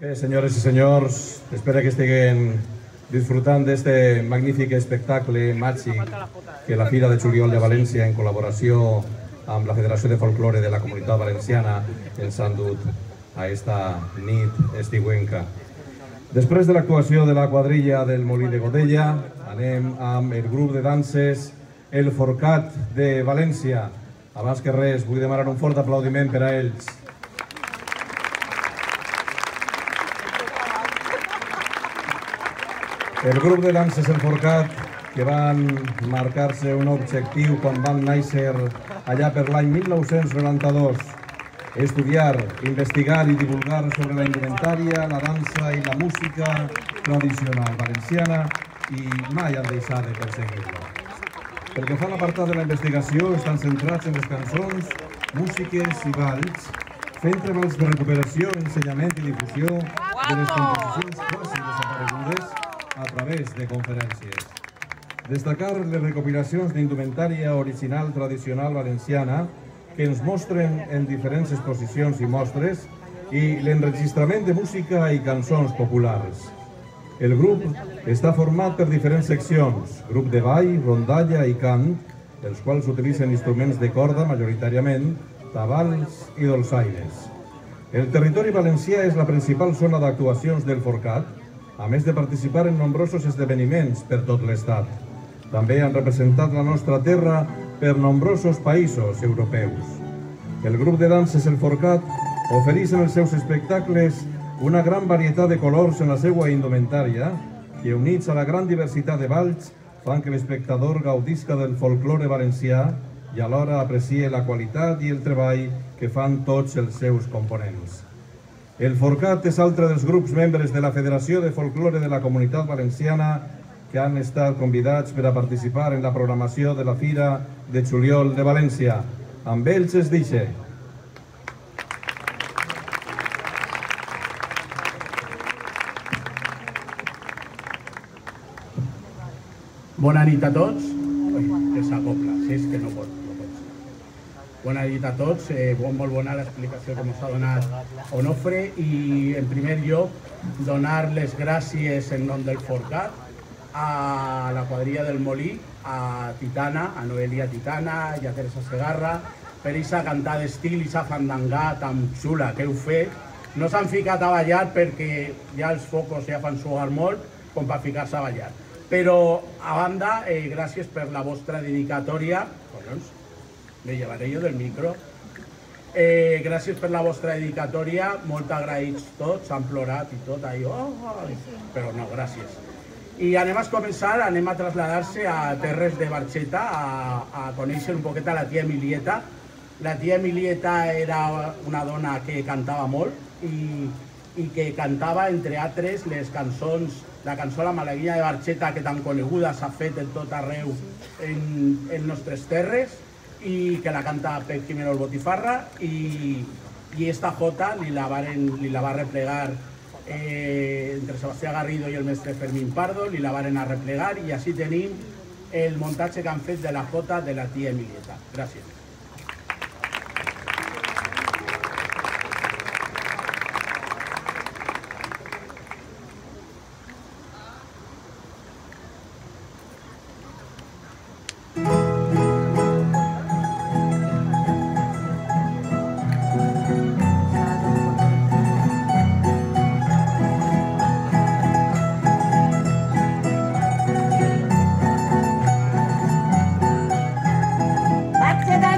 Senyores i senyors, espero que estiguin disfrutant d'este magnífic espectacle màgic que la Fira de Juliol de València, en col·laboració amb la Federació de Folklore de la Comunitat Valenciana, ens han dut a esta nit estiuenca. Després de l'actuació de la quadrilla del Molí de Godella, anem amb el grup de danses El Forcat de València. Abans que res, vull demanar un fort aplaudiment per a ells. El grup de danses El Forcat, que van marcar-se un objectiu quan van néixer allà per l'any 1992, estudiar, investigar i divulgar sobre la indumentària, la dansa i la música tradicional valenciana, i mai han deixat de perseguir-la. Pel que fa a l'apartat de la investigació, estan centrats en les cançons, músiques i balls, fent treballs de recuperació, ensenyament i difusió de les composicions quasi desaparegudes a través de conferències. Destacar les recopilacions d'indumentària original tradicional valenciana que ens mostren en diferents exposicions i mostres i l'enregistrament de música i cançons populars. El grup està format per diferents seccions, grup de ball, rondalla i cant, els quals utilitzen instruments de corda majoritàriament, tabals i dolçaines. El territori valencià és la principal zona d'actuacions del Forcat, a més de participar en nombrosos esdeveniments per tot l'Estat. També han representat la nostra terra per nombrosos països europeus. El grup de danses El Forcat ofereix en els seus espectacles una gran varietat de colors en la seva indumentària que, units a la gran diversitat de balls, fan que l'espectador gaudisca del folklore valencià i alhora aprecie la qualitat i el treball que fan tots els seus components. El Forcat és altre dels grups membres de la Federació de Folklore de la Comunitat Valenciana que han estat convidats per a participar en la programació de la Fira de Juliol de València. Amb ells es deixa. Bona nit a tots. Que s'acopla, si és que no pot. Bona nit a tots, molt bona l'explicació que ens ha donat Onofre i en primer lloc donar les gràcies en nom del Forcat a la quadrilla del Molí, a Titana, a Noelia Titana i a Teresa Segarra per aquesta cantada d'estil, aquesta fandangà tan xula que heu fet. No s'han ficat a ballar perquè ja els focos ja fan suar molt com per ficar-se a ballar. Però, a banda, gràcies per la vostra dedicatòria. Collons, me llevaré jo del micro. Gràcies per la vostra dedicatòria, molt agraïts tots, han plorat i tot, però no, gràcies. I anem a començar, anem a traslladar-se a Terres de Barxeta, a conèixer un poquet a la tia Emilieta. La tia Emilieta era una dona que cantava molt i que cantava, entre altres, les cançons, la cançó La Malaguilla de Barxeta, que tan coneguda s'ha fet en tot arreu en nostres terres, i que la canta Pep Jimeno el Botifarra, i esta jota li la va replegar entre Sebastià Garrido i el mestre Fermín Pardo, li la varen a replegar, i així tenim el muntatge que han fet de la jota de la tia Emilieta. Gràcies. Barxeta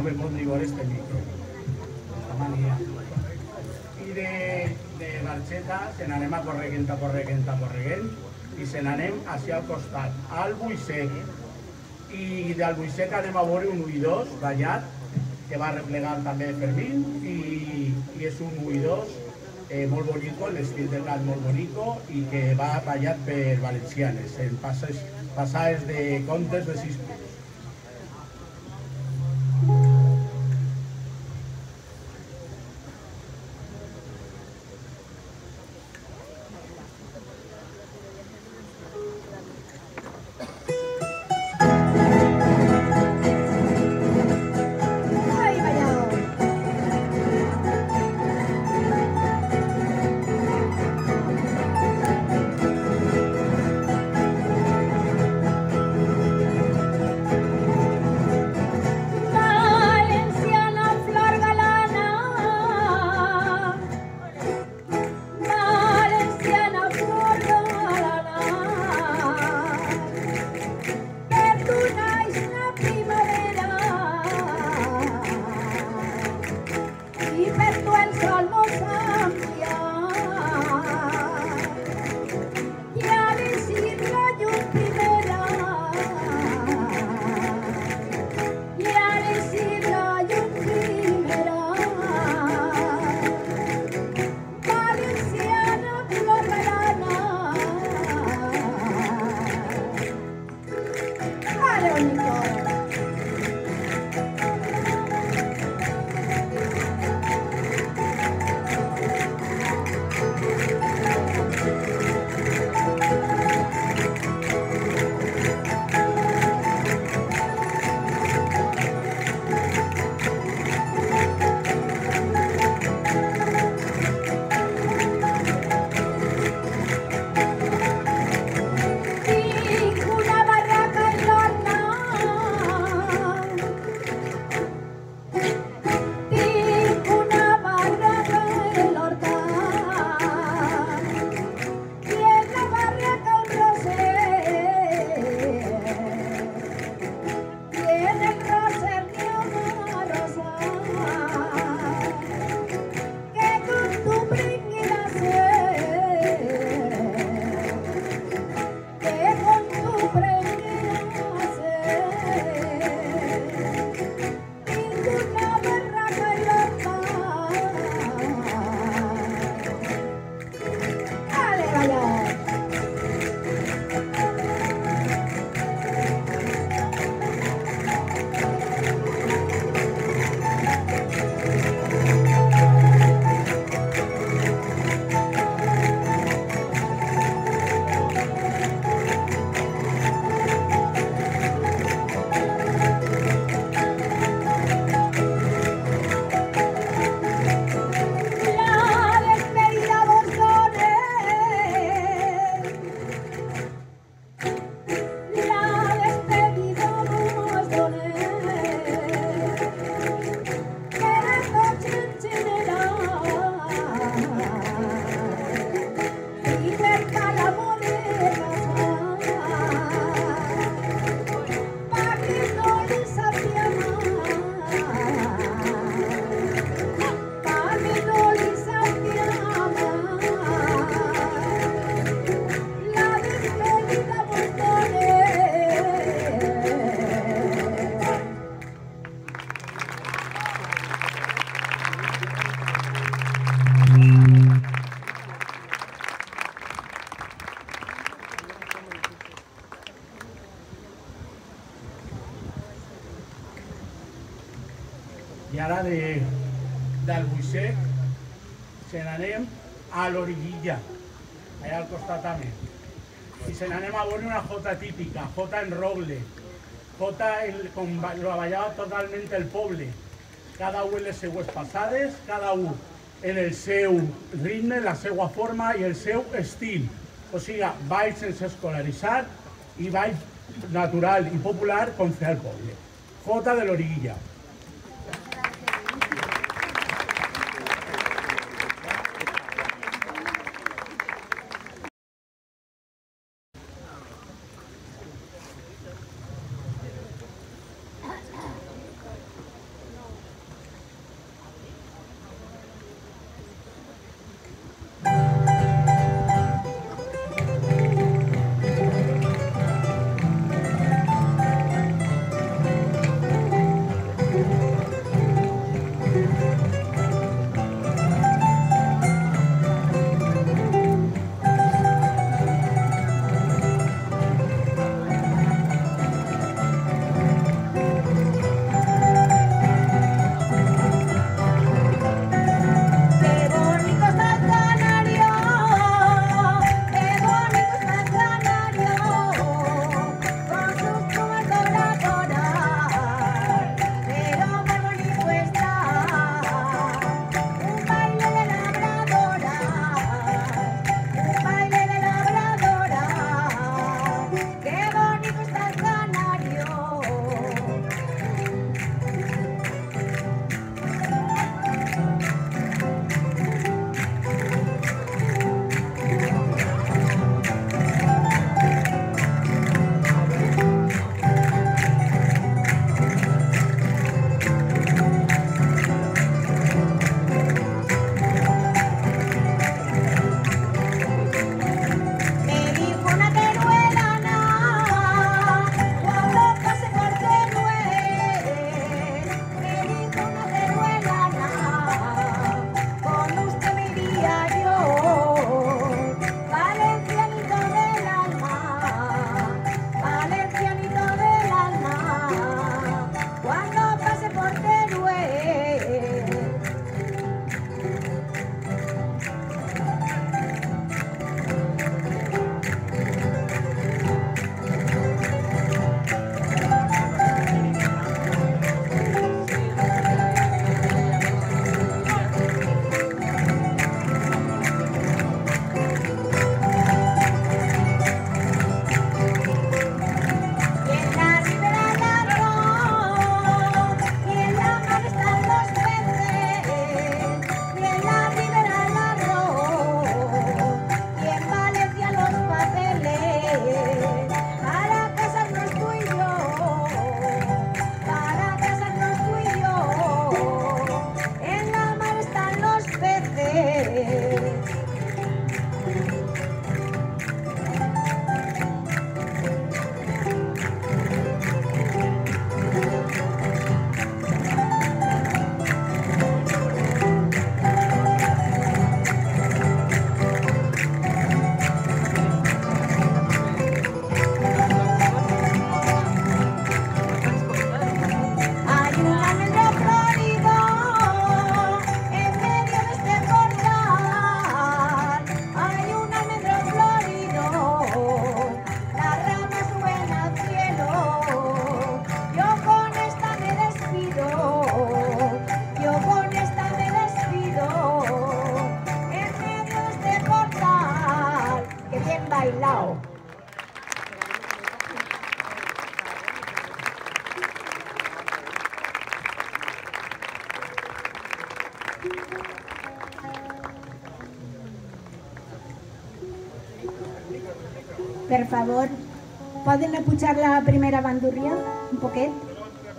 no me pondré igual este micro. Esta manía. I de Barxeta se n'anem a correguent, i se n'anem hacia al costat, al Buixec. I del Buixec anem a veure un UI2 ballat, que va replegar també Fermín, i és un UI2 molt bonico, l'estil del gat molt bonico, i que va ballat per valencianes, en passades de contes de 6 punts. I ara del Buixec se n'anem a l'Origuilla, allà al costat també. I se n'anem a veure una jota típica, jota en roble, jota com lo ballava totalment el poble. Cada un en les seues passades, cada un en el seu ritme, la seva forma i el seu estil. O sigui, ball sense escolaritzar i ball natural i popular com fer al poble. Jota de l'Origuilla. Per favor, poden apujar la primera bandurria un poquet,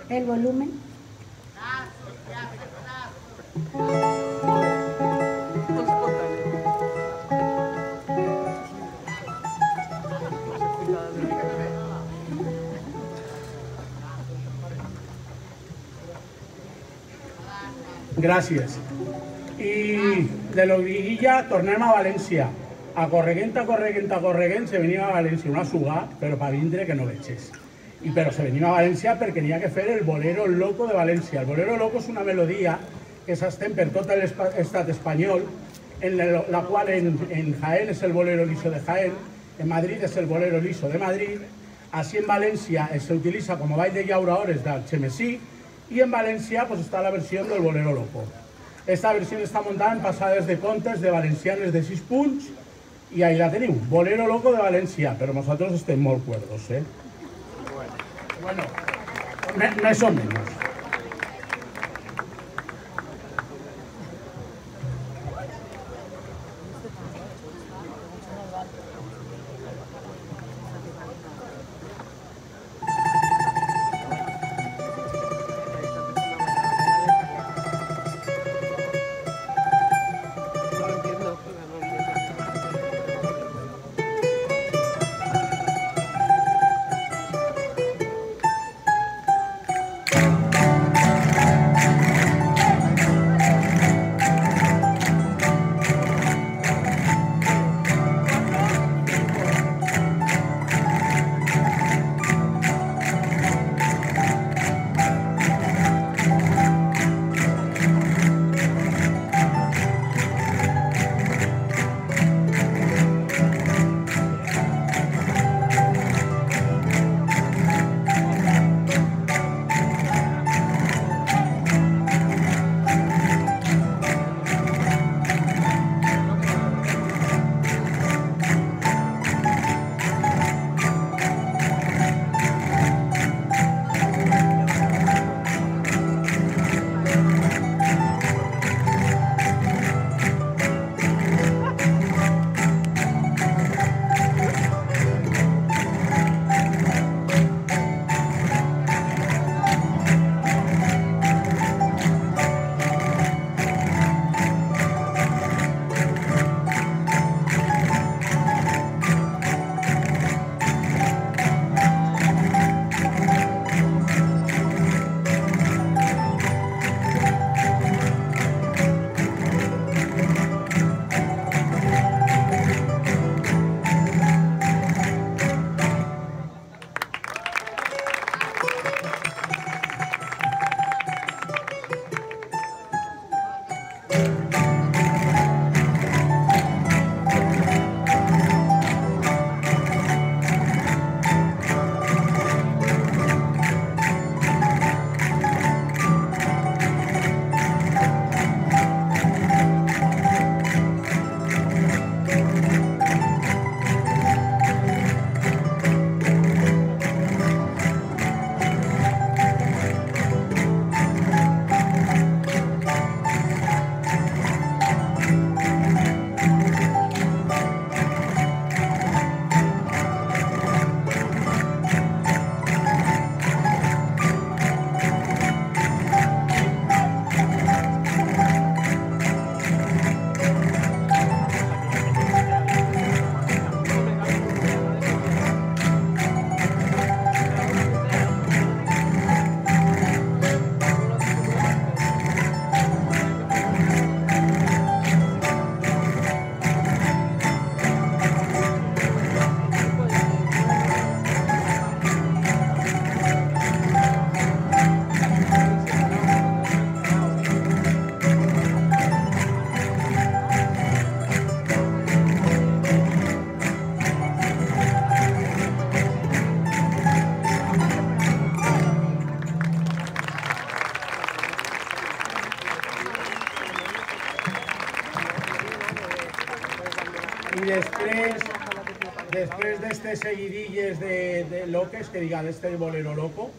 el volumen. Gràcies. I de l'Origuilla tornem a València. A correguent, se venia a València una suga, però per vindre que no vegis. Però se venia a València perquè n'hi ha que fer el Bolero Loco de València. El Bolero Loco és una melodia que s'estén per tot l'estat espanyol, en la qual en Jaén és el Bolero Liso de Jaén, en Madrid és el Bolero Liso de Madrid, així en València s'utilitza com a ball de llaura hores d'Algemesí, i en València està la versió del Bolero Loco. Esta versió està muntada en passades de contes de valencianes de 6 punts, i ahí la teniu, Bolero Loco de València, però nosaltres estem molt cuerdos, eh? Bueno, més o menys. després d'estes seguidilles de loques, que diga d'este Bolero Loco,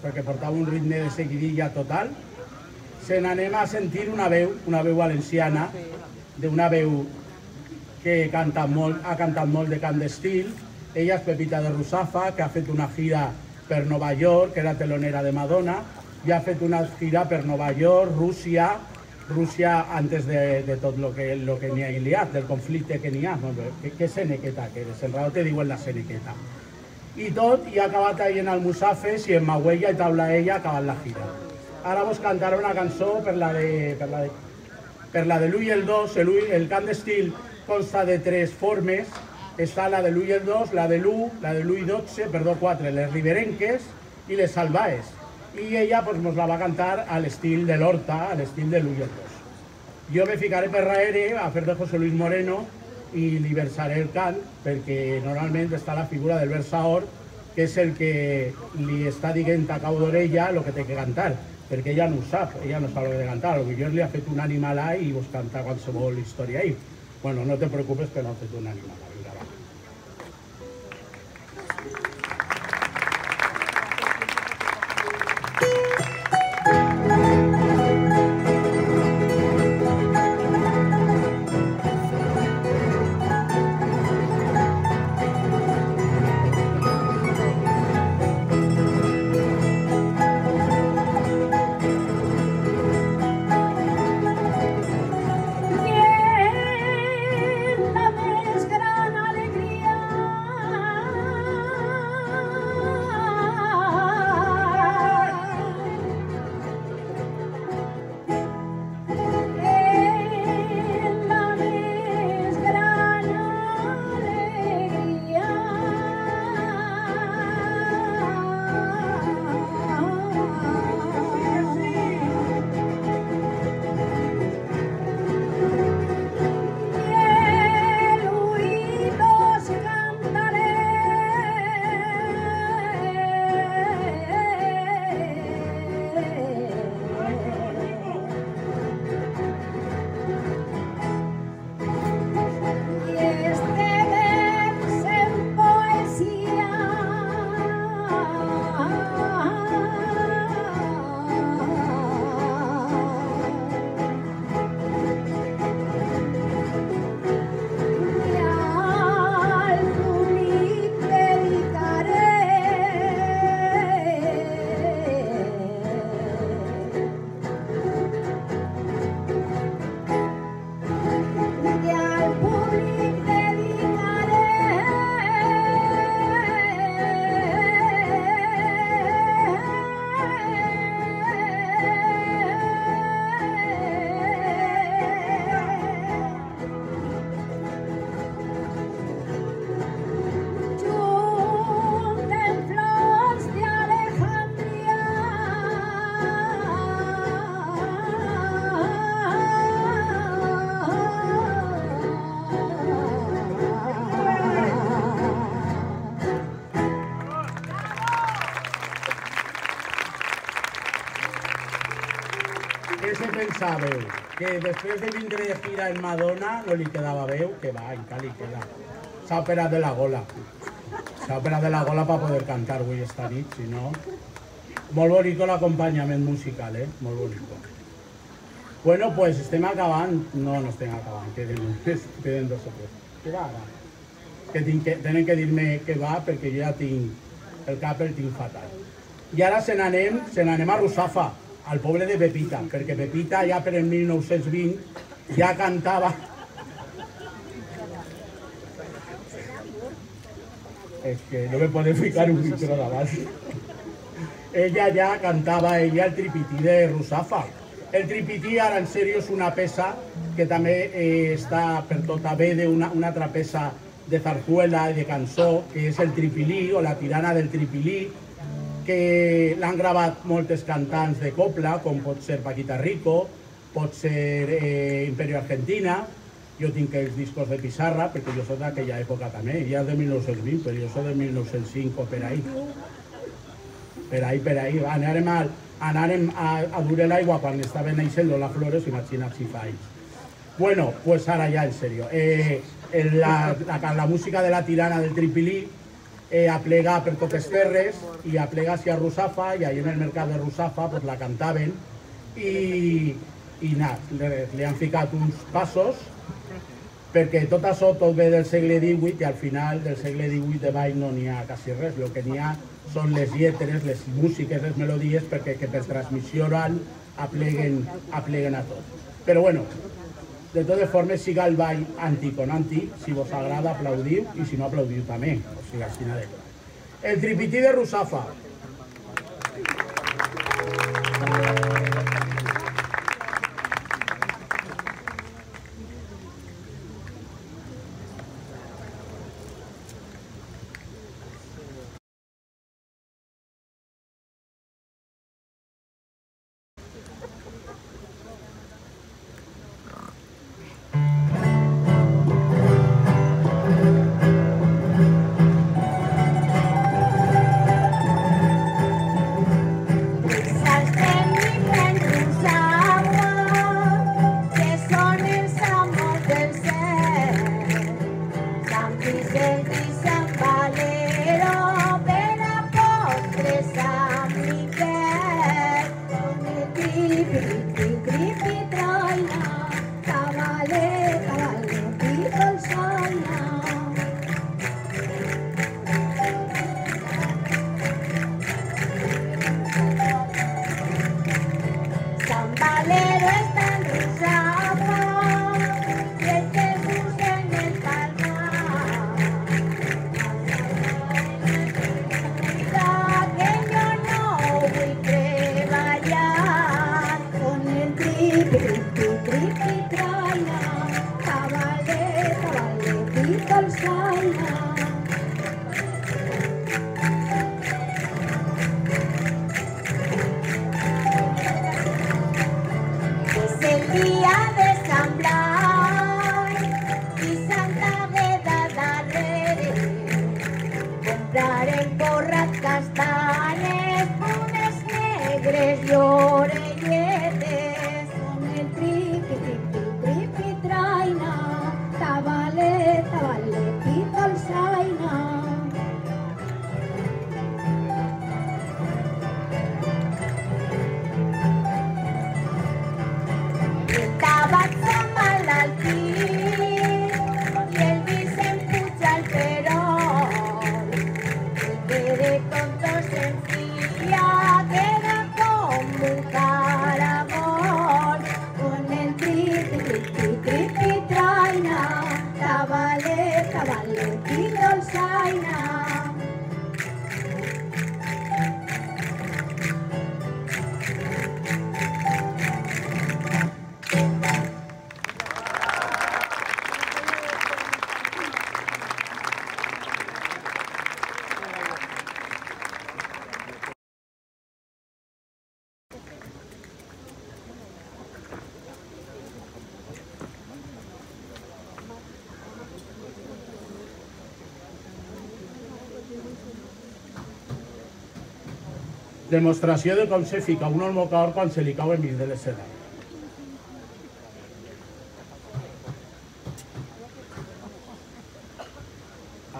perquè portava un ritme de seguidilla total, se n'anem a sentir una veu valenciana, d'una veu que ha cantat molt de cant d'estil. Ella és Pepita de Ruzafa, que ha fet una gira per Nova York, que era telonera de Madonna, i ha fet una gira per Nova York, Rússia antes de tot el que n'hi ha liat, del conflicte que n'hi ha. Què senequeta que eres? En raó te diuen la senequeta. I tot, i ha acabat ahí en Almusafes i en Mauella i taula ella ha acabat la gira. Ara vos cantaré una cançó per la de l'U i el Dos. El cant d'estil consta de 3 formes. Està la de l'U i el Dos, la de l'U, la de l'U i 12, perdó, 4, les riberenques i les salvaes. I ella mos la va cantar a l'estil de l'Horta, a l'estil de l'U i el Dos. Jo me ficaré per darrere a fer de José Luis Moreno i li versaré el cant, perquè normalment està la figura del versador, que és el que li està dient a cau d'orella el que té que cantar, perquè ella no ho sap, ella no sap el que té que cantar, potser li ha fet un animal i vos canta qualsevol història ahí. Bueno, no te preocupes que no ha fet un animal. Què se pensàveu? Que després de vindre de gira en Madonna no li quedava veu? Que va, encara li queda. S'ha operat de la gola. S'ha operat de la gola per poder cantar avui esta nit, si no... Molt bonic l'acompanyament musical, molt bonic. Bueno, pues estem acabant. No, no estem acabant, queden 2 o 3. Què va ara? Que tenen que dir-me què va perquè jo ja tinc el cap el tinc fatal. I ara se n'anem a Ruzafa, al poble de Pepita, perquè Pepita ja per el 1920 ja cantava... És que no me podem ficar un micro davant. Ella ja cantava el tripití de Ruzafa. El tripití, ara en sèrio, és una peça que també està per tot haver d'una altra peça de zarzuela i de cançó, que és el tripilí o la tirana del tripilí, que l'han gravat moltes cantants de copla, com pot ser Paquita Rico, pot ser Imperio Argentina. Jo tinc els discos de Pissarra, perquè jo soc d'aquella època també, ja és de 1920, però jo soc de 1905 o per ahí. Per ahí. Anàrem a dur l'aigua quan estaven naixent les flores, imagina't si fa anys. Bueno, pues ara ja, en serio. La música de la tirana del tripilí aplega per totes terres i aplega hacia Ruzafa, i ahí en el mercat de Ruzafa pues la cantaven i nada, li han ficat uns passos perquè tot això tot ve del segle XVIII i al final del segle XVIII de ball no n'hi ha quasi res, el que n'hi ha són les lletres, les músiques, les melodies perquè que per transmissió oral apleguen a tot. Però bueno, de totes formes siga el ball antic o no antic, si vos agrada aplaudiu i si no aplaudiu també, o sigui, així de clar. El tripití de Russafa. Demostració de com se fica un mocador quan se li cau enmig de l'escenari.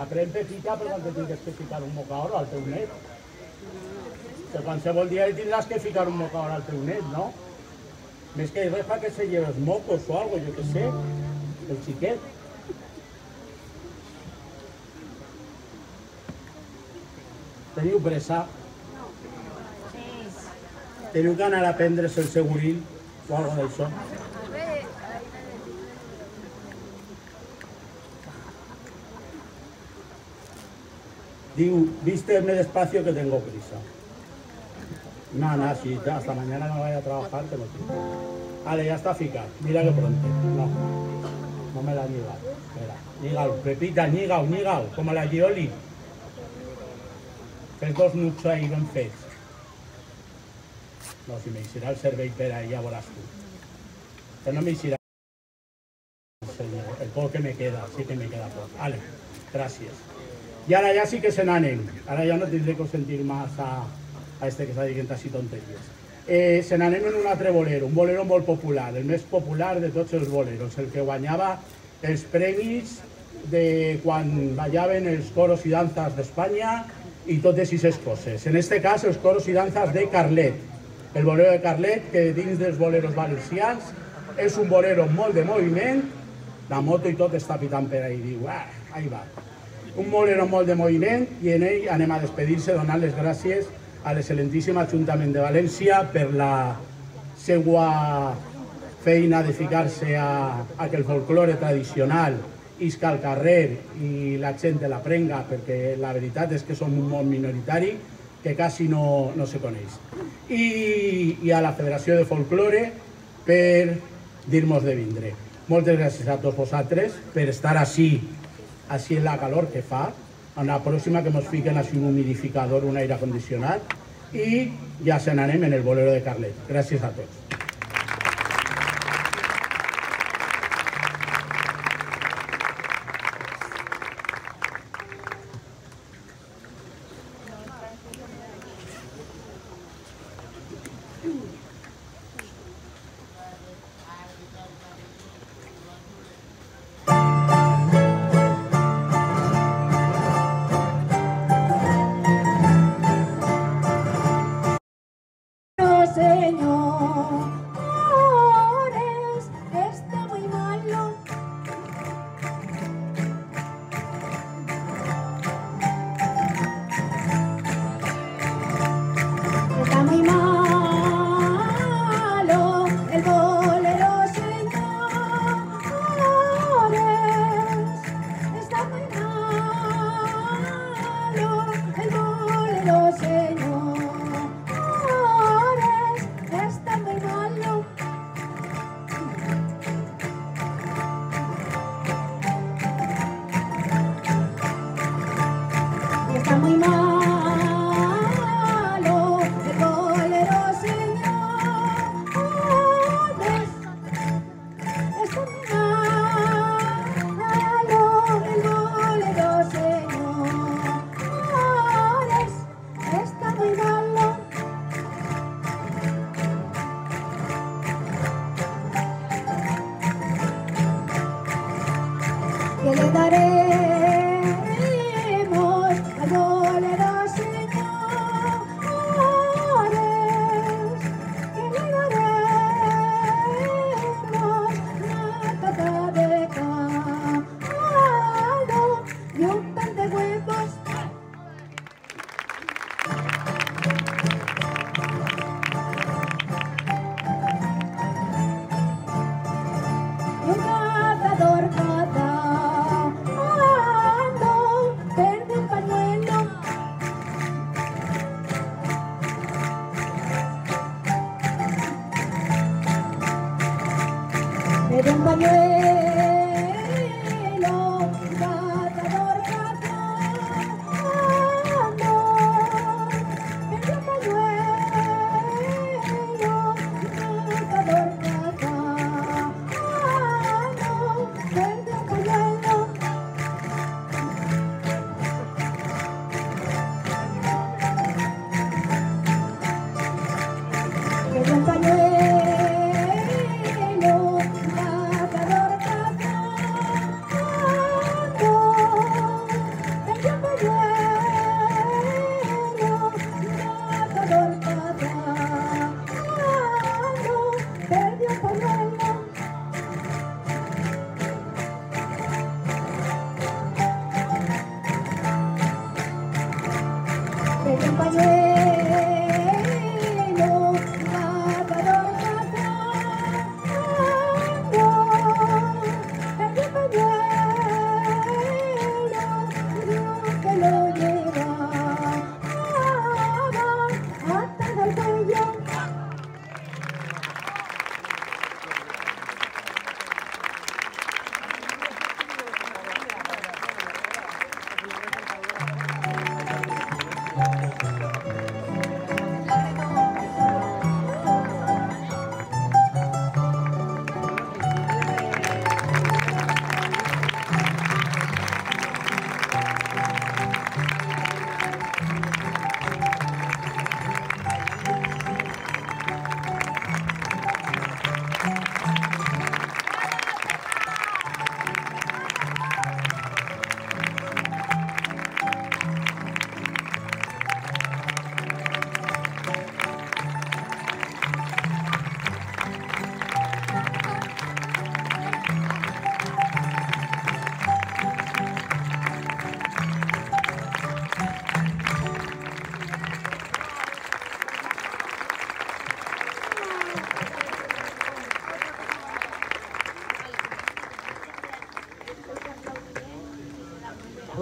Aprèn petita per quan te tingues que ficar un mocador al teu net. Que qualsevol dia tindràs que ficar un mocador al teu net, no? Més que res que se lleves mocos o algo, jo què sé, el xiquet. Teniu pressa? Teniu que anar a prendre's el seguril o alguna cosa d'això. Diu, vísteme despacio que tengo prisa. No, si hasta mañana no vaya a trabajar, te lo digo. Vale, ya está ficado. Mira que pronto. No me la ha llegado. Espera, ñigao, Pepita, ñigao, com a la Gioli. Fes dos nuts ahí ben fets. No, si m'eixirà el cervell per ahí, ja veuràs tu. Que no m'eixirà el poc que me queda, sí que me queda poc. Vale, gràcies. I ara ja sí que se n'anem. Ara ja no tindré que sentir més a este que s'ha dit així tonteries. Se n'anem en un altre bolero, un bolero molt popular, el més popular de tots els boleros, el que guanyava els premis de quan ballaven els coros i danzas d'Espanya i totes aquestes coses. En este cas, els coros i danzas de Carlet. El bolero de Carlet, que dins dels boleros valencians és un bolero molt de moviment, la moto i tot està pitant per ahí, diu, ahí va. Un bolero molt de moviment i en ell anem a despedir-se donant les gràcies a l'excel·lentíssim Ajuntament de València per la seva feina de ficar-se a que el folklore tradicional isca al carrer i la gent la prenga, perquè la veritat és que som un món minoritari que quasi no se coneix. I a la Federació de Folklore per dir-nos de vindre. Moltes gràcies a tots vosaltres per estar així en la calor que fa. En la pròxima que ens fiquen així un humidificador, un aire condicionat, i ja se n'anem en el bolero de Carlet. Gràcies a tots. El pañuelo, un cazador cazando.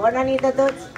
Bona nit a tots.